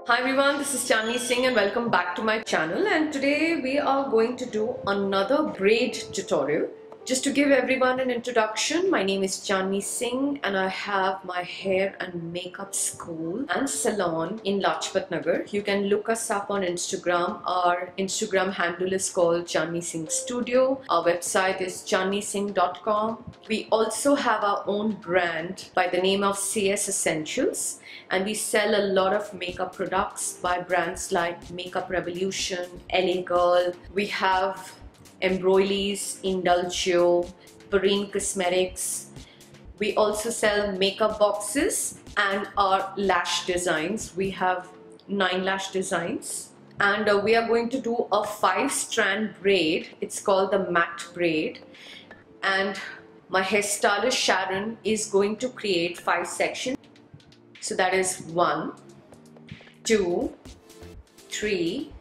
Hi everyone, this is Chandni Singh and welcome back to my channel, and today we are going to do another braid tutorial. Just to give everyone an introduction, my name is Chandni Singh and I have my hair and makeup school and salon in Lajpat Nagar. You can look us up on Instagram. Our Instagram handle is called Chandni Singh Studio. Our website is chandnisingh.com. We also have our own brand by the name of CS Essentials, and we sell a lot of makeup products by brands like Makeup Revolution, LA Girl. We have Embryolisse, Indulge Oil, Cosmetics. We also sell makeup boxes and our lash designs. We have 9 lash designs, and we are going to do a 5-strand braid. It's called the matte braid, and my hairstylist Sharon is going to create 5 sections. So that is 1, 2, 3,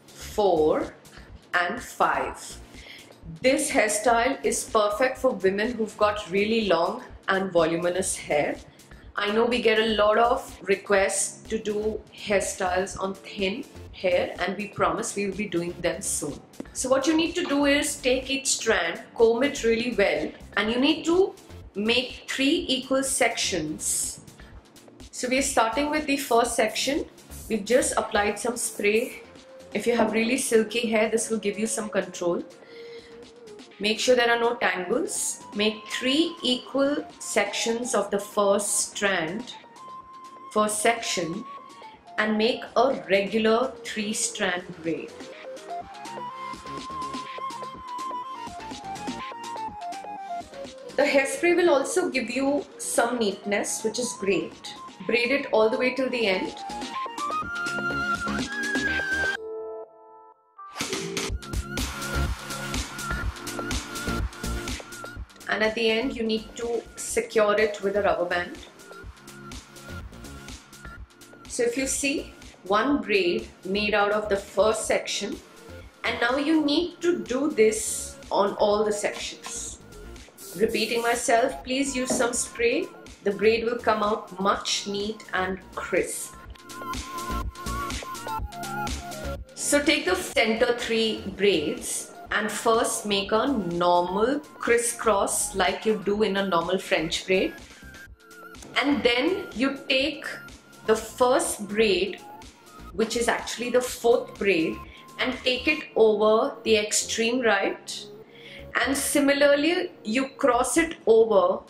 4 and 5. This hairstyle is perfect for women who've got really long and voluminous hair. I know we get a lot of requests to do hairstyles on thin hair, and we promise we will be doing them soon. So what you need to do is take each strand, comb it really well, and you need to make 3 equal sections. So we are starting with the first section. We've just applied some spray. If you have really silky hair, this will give you some control. Make sure there are no tangles. Make 3 equal sections of the first strand, first section, and make a regular 3-strand braid. The hairspray will also give you some neatness, which is great. Braid it all the way till the end. And at the end, you need to secure it with a rubber band. So if you see, 1 braid made out of the first section, and now you need to do this on all the sections. Repeating myself, please use some spray. The braid will come out much neat and crisp. So take the center 3 braids and first make a normal crisscross like you do in a normal French braid. And then you take the first braid, which is actually the 4th braid, and take it over the extreme right. And similarly, you cross it over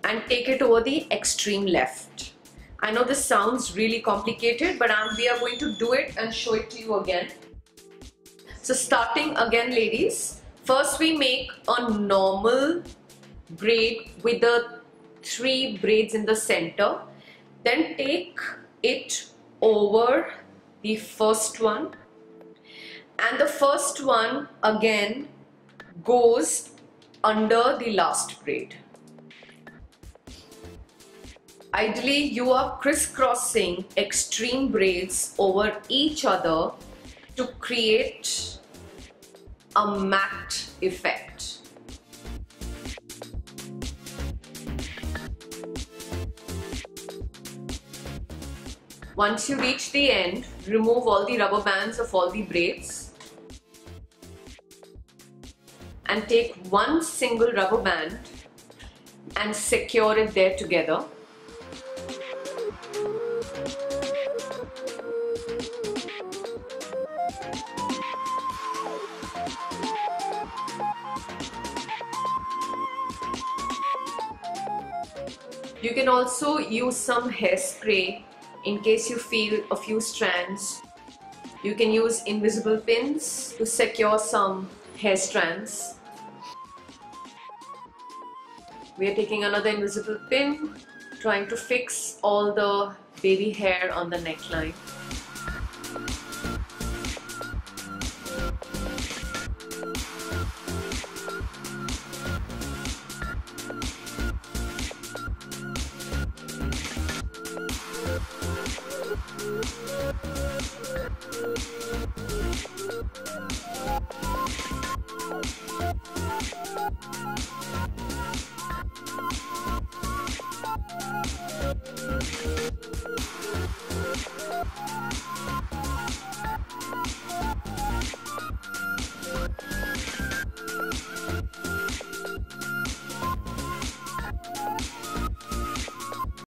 and take it over the extreme left. I know this sounds really complicated, but we are going to do it and show it to you again. So starting again, ladies, first we make a normal braid with the 3 braids in the center. Then take it over the first one, and the first one again goes under the last braid. Ideally, you are crisscrossing extreme braids over each other to create a matte effect. Once you reach the end, remove all the rubber bands of all the braids and take 1 single rubber band and secure it there together. You can also use some hairspray in case you feel a few strands. You can use invisible pins to secure some hair strands. We are taking another invisible pin, trying to fix all the baby hair on the neckline.